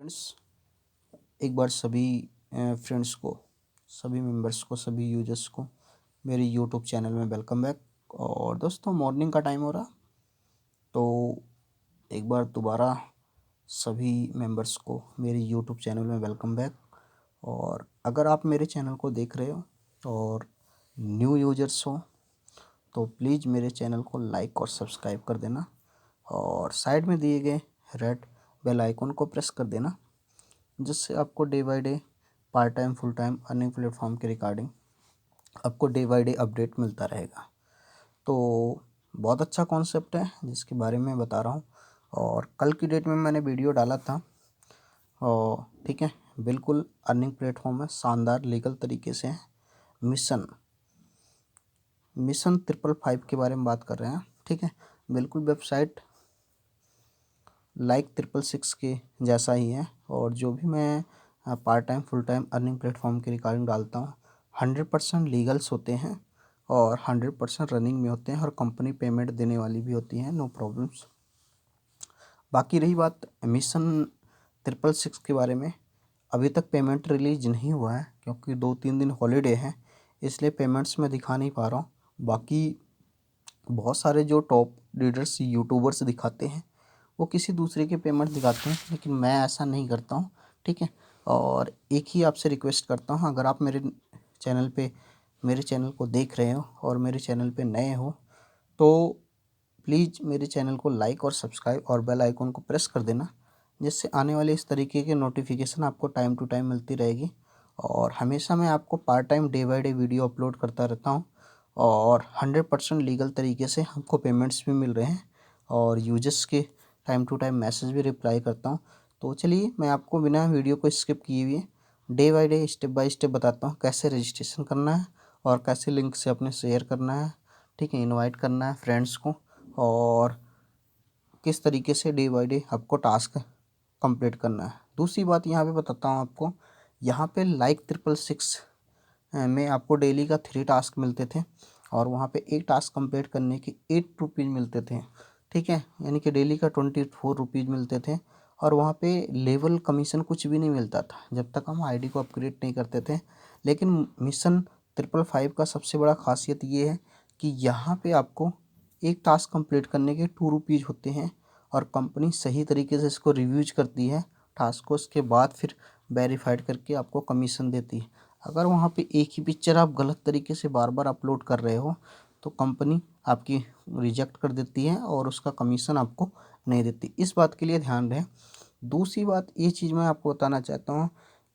Friends, एक बार सभी friends को, सभी मेंबर्स को, सभी यूजर्स को मेरे यूट्यूब चैनल में वेलकम बैक। और दोस्तों, मॉर्निंग का टाइम हो रहा, तो एक बार दोबारा सभी मेंबर्स को मेरे यूट्यूब चैनल में वेलकम बैक। और अगर आप मेरे चैनल को देख रहे हो और न्यू यूजर्स हो तो प्लीज़ मेरे चैनल को लाइक और सब्सक्राइब कर देना और साइड में दिए गए रेड बेल आइकन को प्रेस कर देना, जिससे आपको day by day part time full time earning platform के रिगार्डिंग आपको डे बाय डे अपडेट मिलता रहेगा। तो बहुत अच्छा कॉन्सेप्ट है जिसके बारे में बता रहा हूँ। और कल की डेट में मैंने वीडियो डाला था, और ठीक है, बिल्कुल अर्निंग प्लेटफॉर्म है, शानदार लीगल तरीके से है। मिशन मिशन 555 के बारे में बात कर रहे हैं। ठीक है, बिल्कुल वेबसाइट लाइक 666 के जैसा ही है। और जो भी मैं part time full time earning platform के रिगार्डिंग डालता हूँ 100% लीगल्स होते हैं और 100% रनिंग में होते हैं और कंपनी पेमेंट देने वाली भी होती है, नो प्रॉब्लम्स। बाकी रही बात मिशन 666 के बारे में, अभी तक पेमेंट रिलीज नहीं हुआ है क्योंकि 2-3 दिन हॉलीडे हैं, इसलिए पेमेंट्स में दिखा नहीं पा रहा हूँ। बाकी बहुत सारे जो टॉप लीडर्स यूट्यूबर्स दिखाते हैं वो किसी दूसरे के पेमेंट दिखाते हैं, लेकिन मैं ऐसा नहीं करता हूँ। ठीक है, और एक ही आपसे रिक्वेस्ट करता हूँ, अगर आप मेरे चैनल को देख रहे हो और मेरे चैनल पे नए हो तो प्लीज़ मेरे चैनल को लाइक और सब्सक्राइब और बेल आइकन को प्रेस कर देना, जिससे आने वाले इस तरीके के नोटिफिकेशन आपको टाइम टू टाइम मिलती रहेगी। और हमेशा मैं आपको part time day by day video upload करता रहता हूँ और 100% लीगल तरीके से हमको पेमेंट्स भी मिल रहे हैं और यूजर्स के टाइम टू टाइम मैसेज भी रिप्लाई करता हूँ। तो चलिए, मैं आपको बिना वीडियो को स्किप किए हुए day by day step by step बताता हूँ कैसे रजिस्ट्रेशन करना है और कैसे लिंक से अपने शेयर करना है। ठीक है, इनवाइट करना है फ्रेंड्स को, और किस तरीके से डे बाय डे आपको टास्क कंप्लीट करना है। दूसरी बात यहाँ पे बताता हूँ आपको, यहाँ पे लाइक 666 में आपको डेली का 3 टास्क मिलते थे और वहाँ पे एक टास्क कंप्लीट करने के 8 रुपीज़ मिलते थे। ठीक है, यानी कि डेली का 24 रुपीज़ मिलते थे और वहाँ पे लेवल कमीशन कुछ भी नहीं मिलता था जब तक हम आईडी को अपग्रेड नहीं करते थे। लेकिन मिशन 555 का सबसे बड़ा खासियत ये है कि यहाँ पे आपको एक टास्क कंप्लीट करने के 2 रुपीज़ होते हैं और कंपनी सही तरीके से इसको रिव्यूज करती है टास्क को, उसके बाद फिर वेरीफाइड करके आपको कमीशन देती है। अगर वहाँ पे एक ही पिक्चर आप गलत तरीके से बार बार अपलोड कर रहे हो तो कंपनी आपकी रिजेक्ट कर देती है और उसका कमीशन आपको नहीं देती, इस बात के लिए ध्यान रहे। दूसरी बात ये चीज़ मैं आपको बताना चाहता हूँ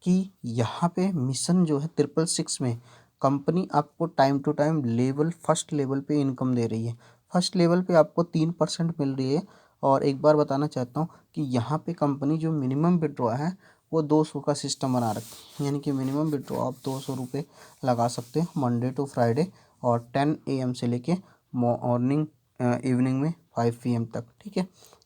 कि यहाँ पे मिशन जो है 666 में कंपनी आपको time to time first level पे इनकम दे रही है। फर्स्ट लेवल पे आपको 3% मिल रही है। और एक बार बताना चाहता हूँ कि यहाँ पे कंपनी जो मिनिमम विड्रॉ है वो 200 का सिस्टम बना रखी है, यानी कि मिनिमम विड्रॉ आप 200 रुपये लगा सकते हो मंडे टू फ्राइडे और 10 AM से लेके मॉर्निंग इवनिंग में 5 PM तक। ठीक है,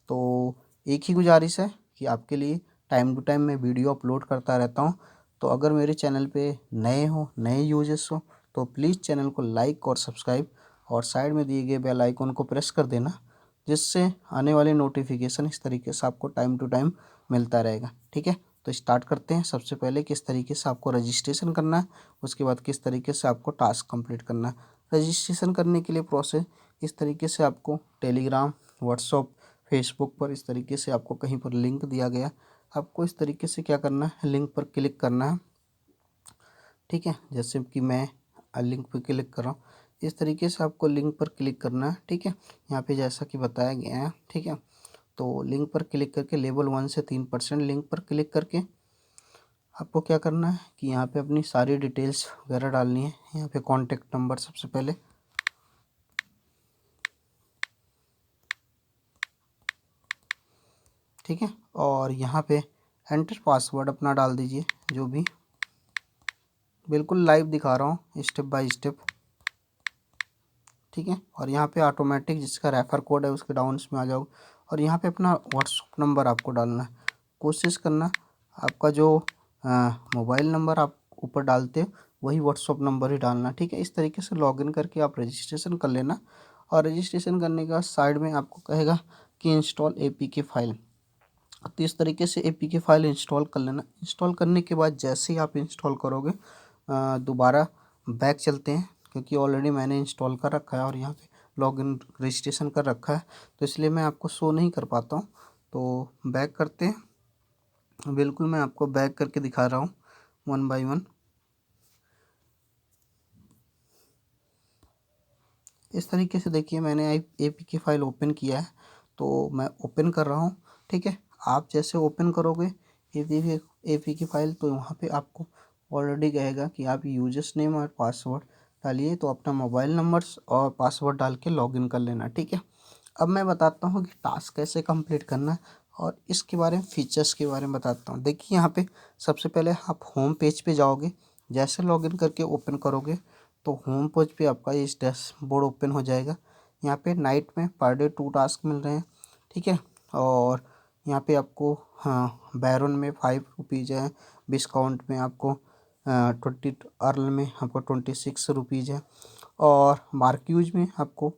तो एक ही गुजारिश है कि आपके लिए टाइम टू टाइम मैं वीडियो अपलोड करता रहता हूँ। तो अगर मेरे चैनल पे नए यूजर्स हो तो प्लीज़ चैनल को लाइक और सब्सक्राइब और साइड में दिए गए बेल आइकन को प्रेस कर देना, जिससे आने वाले नोटिफिकेशन इस तरीके से आपको टाइम टू टाइम मिलता रहेगा। ठीक है, तो स्टार्ट करते हैं। सबसे पहले किस तरीके से आपको रजिस्ट्रेशन करना है, उसके बाद किस तरीके से आपको टास्क कंप्लीट करना है। रजिस्ट्रेशन करने के लिए प्रोसेस इस तरीके से, आपको टेलीग्राम, व्हाट्सअप, फेसबुक पर इस तरीके से आपको कहीं पर लिंक दिया गया, आपको इस तरीके से क्या करना है, लिंक पर क्लिक करना है। ठीक है, जैसे कि मैं लिंक पर क्लिक कर रहा हूँ, इस तरीके से आपको लिंक पर क्लिक करना है। ठीक है, यहाँ पे जैसा कि बताया गया है। ठीक है, तो लिंक पर क्लिक करके लेवल 1 से 3% लिंक पर क्लिक करके आपको क्या करना है कि यहाँ पे अपनी सारी डिटेल्स वगैरह डालनी है। यहाँ पे कॉन्टेक्ट नंबर सबसे पहले, ठीक है, और यहाँ पे एंटर पासवर्ड अपना डाल दीजिए, जो भी बिल्कुल लाइव दिखा रहा हूँ स्टेप बाय स्टेप। ठीक है, और यहाँ पे ऑटोमेटिक जिसका रेफर कोड है उसके डाउन्स में आ जाओ और यहाँ पे अपना व्हाट्सअप नंबर आपको डालना है। कोशिश करना आपका जो मोबाइल नंबर आप ऊपर डालते हो वही व्हाट्सअप नंबर ही डालना। ठीक है, इस तरीके से लॉगिन करके आप रजिस्ट्रेशन कर लेना। और रजिस्ट्रेशन करने के बाद साइड में आपको कहेगा कि इंस्टॉल APK फाइल। तो इस तरीके से एपीके फाइल इंस्टॉल कर लेना। इंस्टॉल करने के बाद जैसे ही आप इंस्टॉल करोगे दोबारा बैक चलते हैं, क्योंकि ऑलरेडी मैंने इंस्टॉल कर रखा है और यहाँ पे लॉगिन रजिस्ट्रेशन कर रखा है, तो इसलिए मैं आपको शो नहीं कर पाता हूँ। तो बैक करते हैं, बिल्कुल मैं आपको बैक करके दिखा रहा हूँ वन बाय वन। इस तरीके से देखिए मैंने एपीके फाइल ओपन किया है, तो मैं ओपन कर रहा हूँ। ठीक है, आप जैसे ओपन करोगे एपीके फाइल, तो वहाँ पे आपको ऑलरेडी कहेगा कि आप यूजर्स नेम और पासवर्ड डालिए, तो अपना मोबाइल नंबर्स और पासवर्ड डाल के लॉगिन कर लेना। ठीक है, अब मैं बताता हूँ कि टास्क कैसे कंप्लीट करना है और इसके बारे में फीचर्स के बारे में बताता हूँ। देखिए यहाँ पे सबसे पहले आप होम पेज पे जाओगे, जैसे लॉगिन करके ओपन करोगे तो होम पेज पे आपका ये डैशबोर्ड ओपन हो जाएगा। यहाँ पे नाइट में पर डे 2 टास्क मिल रहे हैं। ठीक है, और यहाँ पे आपको हाँ बैरन में 5 रुपीज़ है, डिस्काउंट में आपको 20, अर्ल में आपको 26 रुपीज़ है, और मार्क्यूज में आपको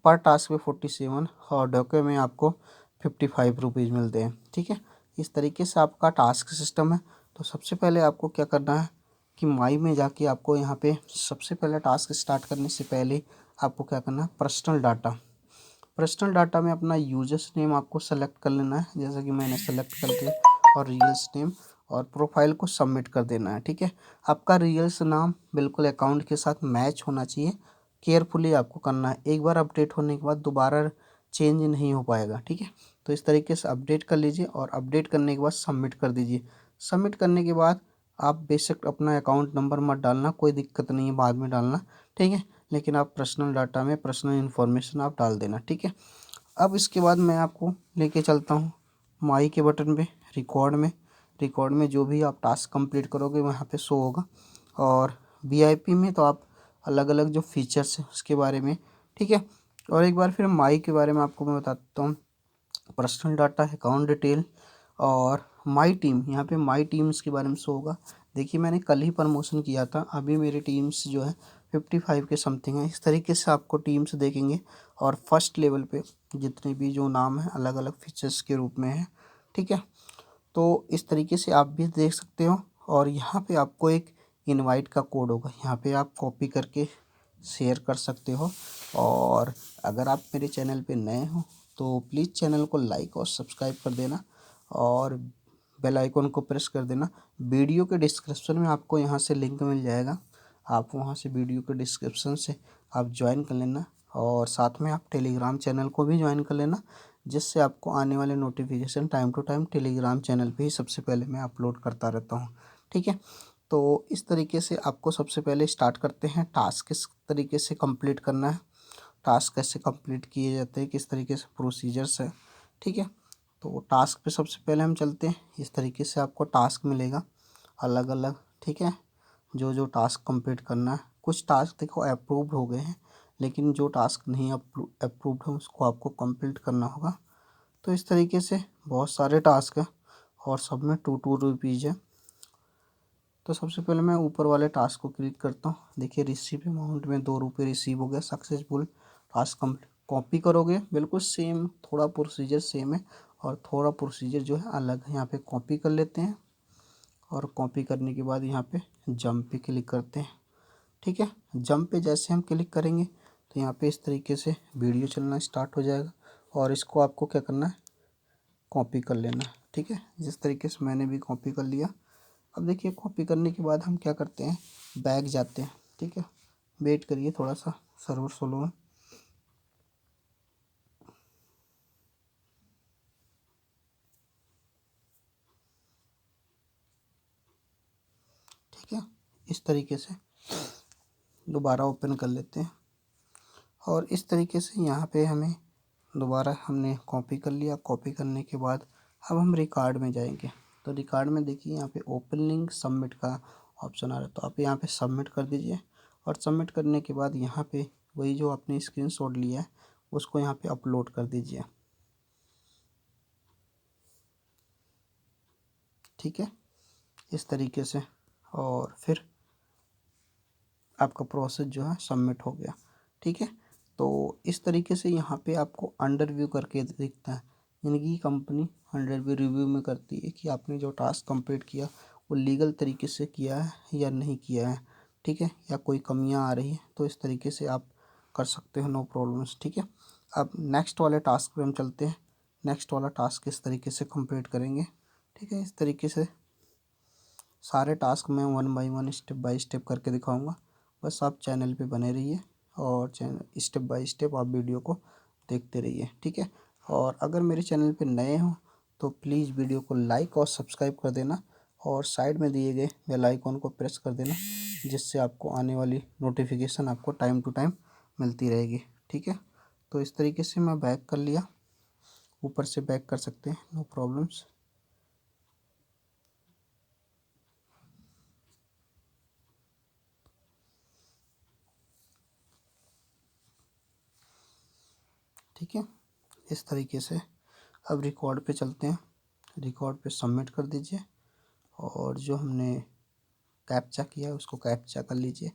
पर टास्क पे 47 और डोके में आपको 55 रुपीज़ मिलते हैं। ठीक है, इस तरीके से आपका टास्क सिस्टम है। तो सबसे पहले आपको क्या करना है कि माई में जाके आपको यहाँ पे सबसे पहले टास्क स्टार्ट करने से पहले आपको क्या करना है, पर्सनल डाटा में अपना यूजर्स नेम आपको सेलेक्ट कर लेना है, जैसा कि मैंने सेलेक्ट कर दिया, और रियल्स नेम और प्रोफाइल को सबमिट कर देना है। ठीक है, आपका रियल्स नाम बिल्कुल अकाउंट के साथ मैच होना चाहिए, केयरफुली आपको करना है। एक बार अपडेट होने के बाद दोबारा चेंज नहीं हो पाएगा। ठीक है, तो इस तरीके से अपडेट कर लीजिए और अपडेट करने के बाद सबमिट कर दीजिए। सबमिट करने के बाद आप बेशक अपना अकाउंट नंबर मत डालना, कोई दिक्कत नहीं है, बाद में डालना। ठीक है, लेकिन आप पर्सनल डाटा में पर्सनल इन्फॉर्मेशन आप डाल देना। ठीक है, अब इसके बाद मैं आपको लेके चलता हूँ माई के बटन पे, रिकॉर्ड में जो भी आप टास्क कंप्लीट करोगे वहाँ पे शो होगा, और वीआईपी में तो आप अलग अलग जो फीचर्स हैं उसके बारे में। ठीक है, और एक बार फिर माई के बारे में आपको मैं बताता हूँ। पर्सनल डाटा, अकाउंट डिटेल और माई टीम, यहाँ पे माई टीम्स के बारे में शो होगा। देखिए मैंने कल ही प्रमोशन किया था, अभी मेरी टीम्स जो है 55 के समथिंग है। इस तरीके से आपको टीम्स देखेंगे, और फर्स्ट लेवल पे जितने भी जो नाम है अलग अलग फीचर्स के रूप में है। ठीक है, तो इस तरीके से आप भी देख सकते हो, और यहाँ पे आपको एक इनवाइट का कोड होगा, यहाँ पे आप कॉपी करके शेयर कर सकते हो। और अगर आप मेरे चैनल पे नए हो तो प्लीज़ चैनल को लाइक और सब्सक्राइब कर देना, और बेल आइकन को प्रेस कर देना। वीडियो के डिस्क्रिप्शन में आपको यहाँ से लिंक मिल जाएगा, आप वहाँ से वीडियो के डिस्क्रिप्शन से आप ज्वाइन कर लेना, और साथ में आप टेलीग्राम चैनल को भी ज्वाइन कर लेना, जिससे आपको आने वाले notification time to time Telegram channel पे ही सबसे पहले मैं अपलोड करता रहता हूँ। ठीक है, तो इस तरीके से आपको सबसे पहले स्टार्ट करते हैं, टास्क किस तरीके से कंप्लीट करना है, टास्क कैसे कंप्लीट किए जाते हैं, किस तरीके से प्रोसीजर्स है। ठीक है, तो टास्क पे सबसे पहले हम चलते हैं। इस तरीके से आपको टास्क मिलेगा अलग अलग। ठीक है, जो जो टास्क कंप्लीट करना है, कुछ टास्क देखो अप्रूव्ड हो गए हैं, लेकिन जो टास्क नहीं अप्रूव्ड है उसको आपको कंप्लीट करना होगा। तो इस तरीके से बहुत सारे टास्क हैं, और सब में 2 है। तो सबसे पहले मैं ऊपर वाले टास्क को क्लिक करता हूँ। देखिए रिसीव अमाउंट में 2 रुपये रिसीव हो गया, सक्सेसफुल टास्क कंप्लीट। कॉपी करोगे बिल्कुल सेम, थोड़ा प्रोसीजर सेम है और थोड़ा प्रोसीजर जो है अलग है। यहाँ पे कॉपी कर लेते हैं, और कॉपी करने के बाद यहाँ पे जंप पे क्लिक करते हैं। ठीक है, जंप पे जैसे हम क्लिक करेंगे तो यहाँ पे इस तरीके से वीडियो चलना स्टार्ट हो जाएगा, और इसको आपको क्या करना है, कॉपी कर लेना है। ठीक है, जिस तरीके से मैंने भी कॉपी कर लिया। अब देखिए कॉपी करने के बाद हम क्या करते हैं, बैग जाते हैं। ठीक है, वेट करिए थोड़ा सा, सर्वर स्लो है। ठीक है, इस तरीके से दोबारा ओपन कर लेते हैं, और इस तरीके से यहाँ पे हमें दोबारा हमने कॉपी कर लिया। कॉपी करने के बाद अब हम रिकॉर्ड में जाएंगे। तो रिकॉर्ड में देखिए यहाँ पे ओपन लिंक सबमिट का ऑप्शन आ रहा है, तो आप यहाँ पे सबमिट कर दीजिए, और सबमिट करने के बाद यहाँ पे वही जो आपने स्क्रीनशॉट लिया है उसको यहाँ पे अपलोड कर दीजिए। ठीक है, इस तरीके से, और फिर आपका प्रोसेस जो है सबमिट हो गया। ठीक है, तो इस तरीके से यहाँ पे आपको अंडर व्यू करके दिखता है, यानी कि कंपनी 100 भी रिव्यू में करती है कि आपने जो टास्क कंप्लीट किया वो लीगल तरीके से किया है या नहीं किया है, ठीक है, या कोई कमियां आ रही है तो इस तरीके से आप कर सकते हो, नो प्रॉब्लम्स, ठीक है। अब नेक्स्ट वाले टास्क पे हम चलते हैं। नेक्स्ट वाला टास्क किस तरीके से कंप्लीट करेंगे, ठीक है। इस तरीके से सारे टास्क मैं one by one step by step करके दिखाऊंगा। बस आप चैनल पे बने रहिए और चैनल स्टेप बाय स्टेप आप वीडियो को देखते रहिए, ठीक है। और अगर मेरे चैनल पे नए हो तो प्लीज़ वीडियो को लाइक और सब्सक्राइब कर देना और साइड में दिए गए बेल आइकॉन को प्रेस कर देना, जिससे आपको आने वाली नोटिफिकेशन आपको टाइम टू टाइम मिलती रहेगी, ठीक है। तो इस तरीके से मैं बैक कर लिया, ऊपर से बैक कर सकते हैं, नो प्रॉब्लम्स। ठीक है, इस तरीके से अब रिकॉर्ड पे चलते हैं। रिकॉर्ड पे सबमिट कर दीजिए और जो हमने कैप्चा किया है उसको कैप्चा कर लीजिए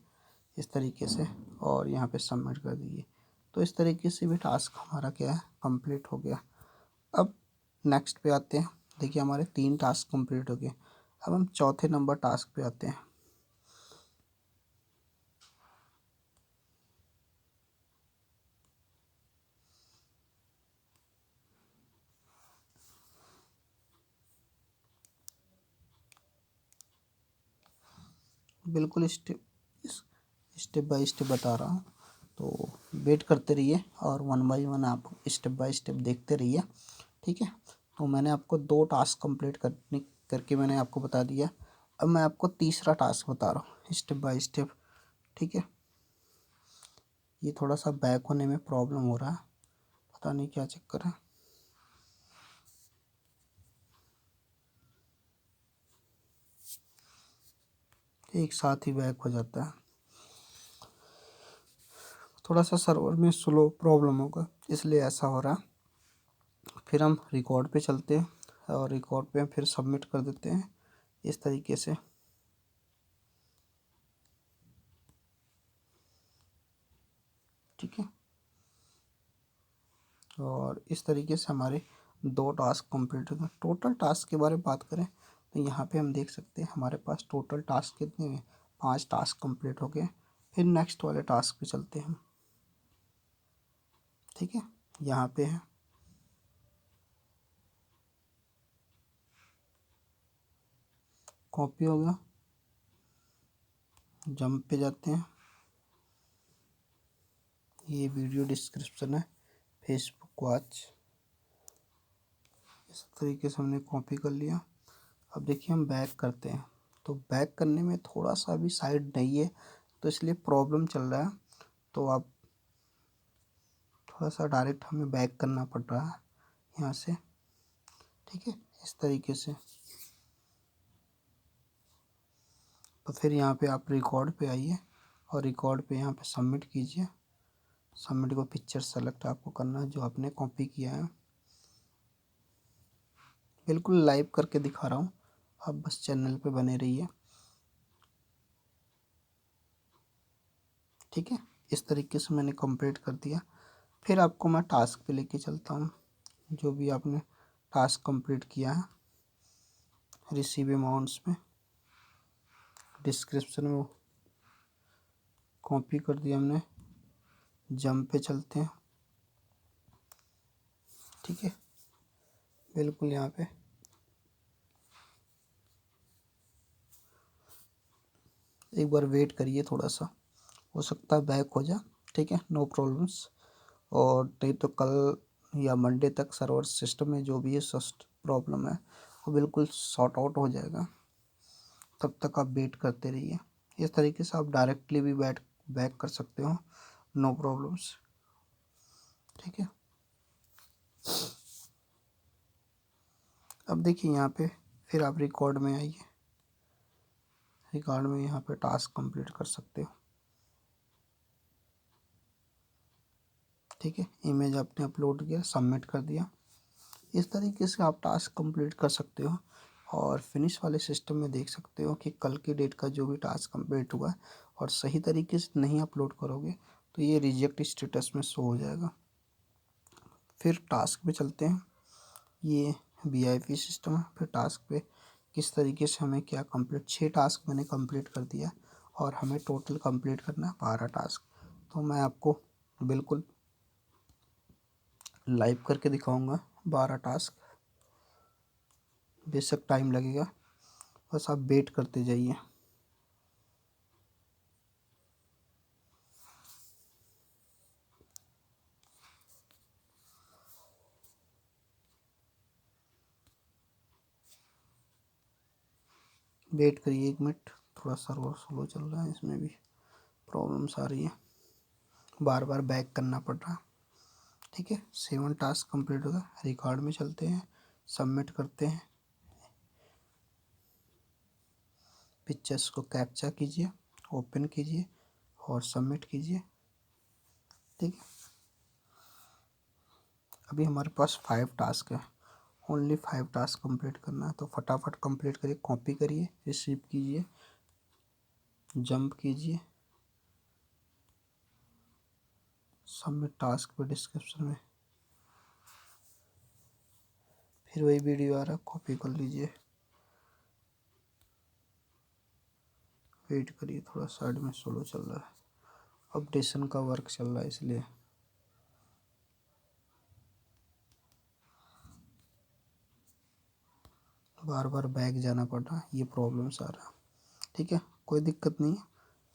इस तरीके से और यहाँ पे सबमिट कर दीजिए। तो इस तरीके से भी टास्क हमारा क्या है, कंप्लीट हो गया। अब नेक्स्ट पे आते हैं। देखिए हमारे 3 टास्क कंप्लीट हो गए। अब हम चौथे नंबर टास्क पे आते हैं। बिल्कुल स्टेप बाय स्टेप बता रहा हूँ, तो वेट करते रहिए और वन बाय वन आप स्टेप बाय स्टेप देखते रहिए, ठीक है। तो मैंने आपको 2 टास्क कंप्लीट करके मैंने आपको बता दिया। अब मैं आपको तीसरा टास्क बता रहा हूँ स्टेप बाय स्टेप, ठीक है। ये थोड़ा सा बैक होने में प्रॉब्लम हो रहा है, पता नहीं क्या चक्कर है। एक साथ ही बैक हो जाता है, थोड़ा सा सर्वर में स्लो प्रॉब्लम होगा इसलिए ऐसा हो रहा है। फिर हम रिकॉर्ड पे चलते हैं और रिकॉर्ड पे फिर सबमिट कर देते हैं इस तरीके से, ठीक है। और इस तरीके से हमारे 2 टास्क कंप्लीट हो गए। टोटल टास्क के बारे में बात करें तो यहाँ पे हम देख सकते हैं हमारे पास टोटल टास्क कितने हैं, 5 टास्क कंप्लीट हो गए। फिर नेक्स्ट वाले टास्क पे चलते हैं हम, ठीक है। यहाँ पे है कॉपी हो गया, जंप पे जाते हैं, ये वीडियो डिस्क्रिप्शन है, फेसबुक वॉच, इस तरीके से हमने कॉपी कर लिया। अब देखिए हम बैक करते हैं तो बैक करने में थोड़ा सा भी साइड नहीं है तो इसलिए प्रॉब्लम चल रहा है। तो आप थोड़ा सा डायरेक्ट हमें बैक करना पड़ रहा है यहाँ से, ठीक है, इस तरीके से। तो फिर यहाँ पे आप रिकॉर्ड पे आइए और रिकॉर्ड पे यहाँ पे सबमिट कीजिए। सबमिट को पिक्चर सेलेक्ट आपको करना है जो आपने कॉपी किया है। बिल्कुल लाइव करके दिखा रहा हूँ, आप बस चैनल पे बने रहिए, ठीक है। इस तरीके से मैंने कंप्लीट कर दिया। फिर आपको मैं टास्क पे लेके चलता हूँ, जो भी आपने टास्क कंप्लीट किया है। रिसीव अमाउंट्स में डिस्क्रिप्शन में कॉपी कर दिया हमने, जंप पे चलते हैं, ठीक है। बिल्कुल यहाँ पे एक बार वेट करिए, थोड़ा सा हो सकता है बैक हो जा, ठीक है, नो प्रॉब्लम्स। और नहीं तो कल या मंडे तक सर्वर सिस्टम में जो भी ये प्रॉब्लम है वो बिल्कुल सॉर्ट आउट हो जाएगा, तब तक आप वेट करते रहिए। इस तरीके से आप डायरेक्टली भी बैक कर सकते हो, नो प्रॉब्लम्स, ठीक है। अब देखिए यहाँ पे फिर आप रिकॉर्ड में आइए, रिकॉर्ड में यहाँ पे टास्क कंप्लीट कर सकते हो, ठीक है। इमेज आपने अपलोड किया, सबमिट कर दिया। इस तरीके से आप टास्क कंप्लीट कर सकते हो और फिनिश वाले सिस्टम में देख सकते हो कि कल की डेट का जो भी टास्क कंप्लीट हुआ है और सही तरीके से नहीं अपलोड करोगे तो ये रिजेक्ट स्टेटस में शो हो जाएगा। फिर टास्क पे चलते हैं। ये VIP सिस्टम है। फिर टास्क पे किस तरीके से हमें क्या कंप्लीट, 6 टास्क मैंने कंप्लीट कर दिया और हमें टोटल कंप्लीट करना है 12 टास्क। तो मैं आपको बिल्कुल लाइव करके दिखाऊंगा 12 टास्क। बेशक टाइम लगेगा, बस आप वेट करते जाइए। वेट करिए 1 मिनट, थोड़ा सर्वर स्लो चल रहा है, इसमें भी प्रॉब्लम्स आ रही है, बार बार बैक करना पड़ रहा है। ठीक है, 7 टास्क कंप्लीट होगा। रिकॉर्ड में चलते हैं, सबमिट करते हैं। पिक्चर्स को कैप्चा कीजिए, ओपन कीजिए और सबमिट कीजिए। ठीक है, अभी हमारे पास 5 टास्क है, ओनली 5 टास्क कंप्लीट करना है। तो फटाफट कंप्लीट करिए, कॉपी करिए, रिसीव कीजिए, जंप कीजिए, सबमिट टास्क पे डिस्क्रिप्शन में फिर वही वीडियो आ रहा है, कॉपी कर लीजिए। वेट करिए, थोड़ा साइड में स्लो चल रहा है, अपडेशन का वर्क चल रहा है इसलिए। बार बार बैक जाना पड़ रहा है, ये प्रॉब्लम्स आ रहा है। ठीक है, कोई दिक्कत नहीं है,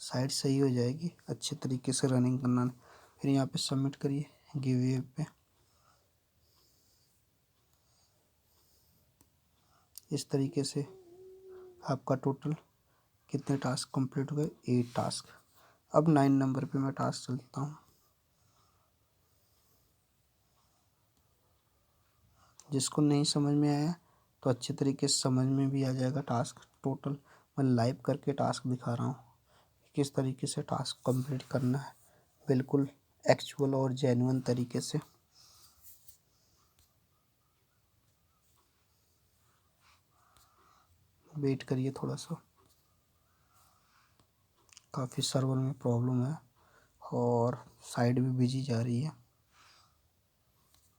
साइट सही हो जाएगी। अच्छे तरीके से रनिंग करना। फिर यहाँ पे सबमिट करिए, गिव पे। इस तरीके से आपका टोटल कितने टास्क कंप्लीट हो गए, 8 टास्क। अब 9 नंबर पे मैं टास्क चलता हूँ। जिसको नहीं समझ में आया तो अच्छे तरीके से समझ में भी आ जाएगा। टास्क टोटल मैं लाइव करके टास्क दिखा रहा हूँ, किस तरीके से टास्क कंप्लीट करना है, बिल्कुल एक्चुअल और जेन्युइन तरीके से। वेट करिए थोड़ा सा, काफ़ी सर्वर में प्रॉब्लम है और साइड भी बिजी जा रही है।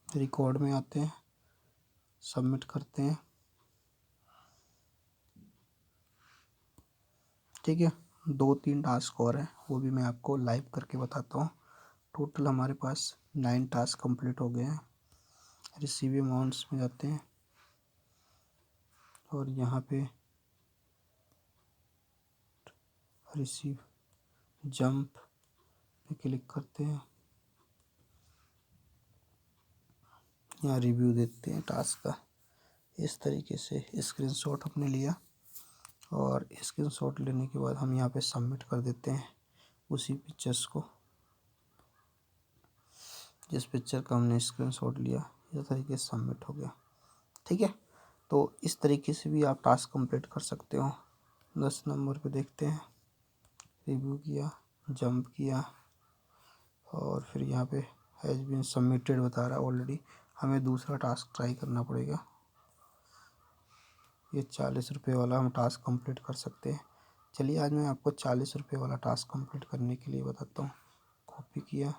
रिकॉर्ड में आते हैं, सबमिट करते हैं। ठीक है, 2-3 टास्क और हैं, वो भी मैं आपको लाइव करके बताता हूँ। टोटल हमारे पास 9 टास्क कंप्लीट हो गए हैं। रिसीव अमाउंट्स में जाते हैं और यहाँ पे रिसीव जंप पे क्लिक करते हैं। यहाँ रिव्यू देते हैं टास्क का। इस तरीके से स्क्रीनशॉट हमने लिया और स्क्रीनशॉट लेने के बाद हम यहाँ पे सबमिट कर देते हैं उसी पिक्चर्स को, जिस पिक्चर का हमने स्क्रीनशॉट लिया। इस तरीके से सबमिट हो गया। ठीक है, तो इस तरीके से भी आप टास्क कंप्लीट कर सकते हो। 10 नंबर पे देखते हैं, रिव्यू किया, जंप किया और फिर यहाँ पे हैज़ बीन सबमिटेड बता रहा है ऑलरेडी। हमें दूसरा टास्क ट्राई करना पड़ेगा। ये 40 रुपये वाला हम टास्क कंप्लीट कर सकते हैं। चलिए आज मैं आपको 40 रुपये वाला टास्क कंप्लीट करने के लिए बताता हूँ। कॉपी किया,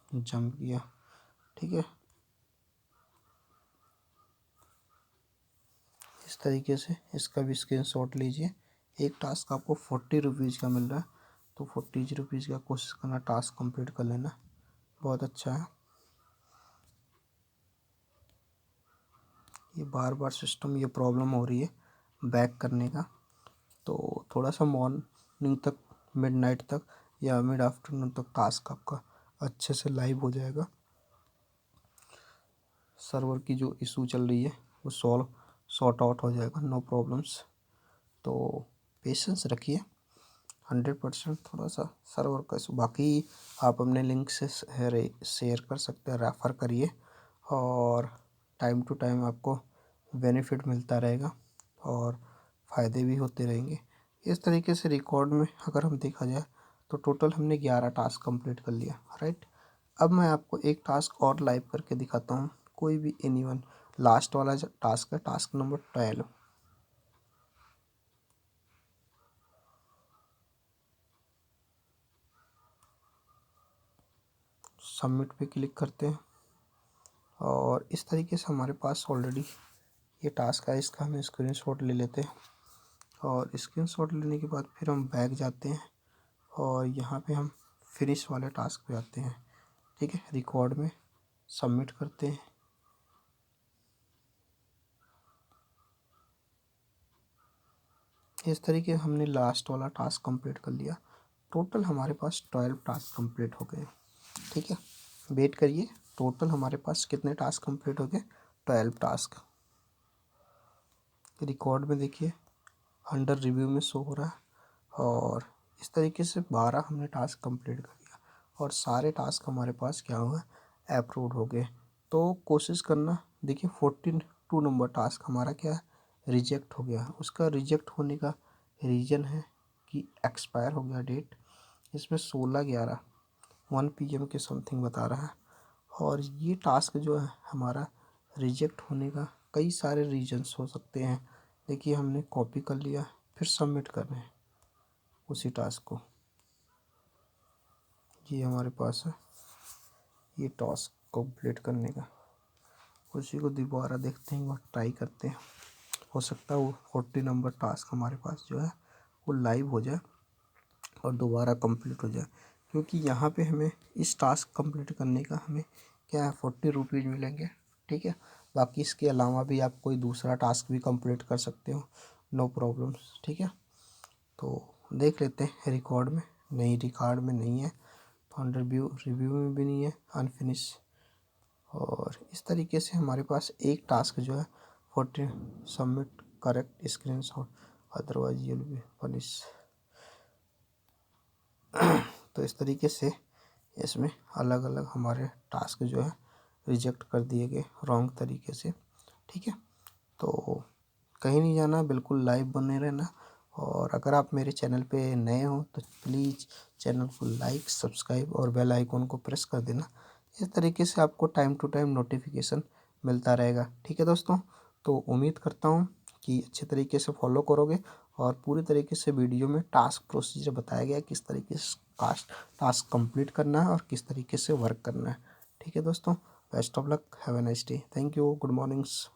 जंप किया। ठीक है, इस तरीके से इसका भी स्क्रीनशॉट लीजिए। एक टास्क आपको 40 रुपीज़ का मिल रहा है, तो 40 रुपीज़ का कोशिश करना टास्क कंप्लीट कर लेना, बहुत अच्छा है। ये बार बार सिस्टम ये प्रॉब्लम हो रही है बैक करने का, तो थोड़ा सा मॉर्निंग तक, मिडनाइट तक या मिड आफ्टरनून तक टास्क आपका अच्छे से लाइव हो जाएगा। सर्वर की जो इशू चल रही है वो सॉर्ट आउट हो जाएगा, नो प्रॉब्लम्स। तो पेशेंस रखिए, 100%। थोड़ा सा सर्वर का इशू, बाकी आप अपने लिंक से शेयर कर सकते हैं, रेफ़र करिए और टाइम टू टाइम आपको बेनिफिट मिलता रहेगा और फ़ायदे भी होते रहेंगे। इस तरीके से रिकॉर्ड में अगर हम देखा जाए तो टोटल हमने 11 टास्क कंप्लीट कर लिया, राइट। अब मैं आपको एक टास्क और लाइव करके दिखाता हूँ, कोई भी एनीवन। लास्ट वाला जो टास्क है, टास्क नंबर 12। सबमिट पे क्लिक करते हैं और इस तरीके से हमारे पास ऑलरेडी ये टास्क है, इसका हम स्क्रीनशॉट ले लेते हैं और स्क्रीनशॉट लेने के बाद फिर हम बैक जाते हैं और यहाँ पे हम फिनिश वाले टास्क पे आते हैं। ठीक है, रिकॉर्ड में सबमिट करते हैं। इस तरीके हमने लास्ट वाला टास्क कंप्लीट कर लिया। टोटल हमारे पास 12 टास्क कंप्लीट हो गए। ठीक है, वेट करिए, टोटल हमारे पास कितने टास्क कंप्लीट हो गए? 12 टास्क। रिकॉर्ड में देखिए अंडर रिव्यू में शो हो रहा है और इस तरीके से 12 हमने टास्क कंप्लीट कर लिया और सारे टास्क हमारे पास क्या हुआ? अप्रूव्ड हो गए। तो कोशिश करना, देखिए 42 नंबर टास्क हमारा क्या है? रिजेक्ट हो गया। उसका रिजेक्ट होने का रीज़न है कि एक्सपायर हो गया डेट। इसमें 16/11 1 PM के समथिंग बता रहा है और ये टास्क जो है हमारा रिजेक्ट होने का कई सारे रीजंस हो सकते हैं। देखिए हमने कॉपी कर लिया, फिर सबमिट कर रहे हैं उसी टास्क को। ये हमारे पास है ये टास्क कंप्लीट करने का। उसी को दोबारा देखते हैं, और ट्राई करते हैं। हो सकता है वो 40 नंबर टास्क हमारे पास जो है वो लाइव हो जाए और दोबारा कंप्लीट हो जाए, क्योंकि यहाँ पे हमें इस टास्क कंप्लीट करने का हमें क्या है 40 रुपीज़ मिलेंगे। ठीक है, बाकी इसके अलावा भी आप कोई दूसरा टास्क भी कंप्लीट कर सकते हो, नो प्रॉब्लम्स। ठीक है, तो देख लेते हैं रिकॉर्ड में। नहीं, रिकॉर्ड में नहीं है, तो अंडर रिव्यू में भी नहीं है, अनफिनिश। और इस तरीके से हमारे पास एक टास्क जो है 40 submit correct screenshot otherwise you will be punish. तो इस तरीके से इसमें अलग अलग हमारे टास्क जो है रिजेक्ट कर दिए गए रॉन्ग तरीके से। ठीक है, तो कहीं नहीं जाना, बिल्कुल लाइव बने रहना। और अगर आप मेरे चैनल पे नए हो तो प्लीज़ चैनल को लाइक, सब्सक्राइब और बेल आइकॉन को प्रेस कर देना। इस तरीके से आपको टाइम टू टाइम नोटिफिकेशन मिलता रहेगा। ठीक है दोस्तों, तो उम्मीद करता हूँ कि अच्छे तरीके से फॉलो करोगे और पूरी तरीके से वीडियो में टास्क प्रोसीजर बताया गया है, किस तरीके से टास्क कंप्लीट करना है और किस तरीके से वर्क करना है। ठीक है दोस्तों, best of luck, have a nice day, thank you, good mornings.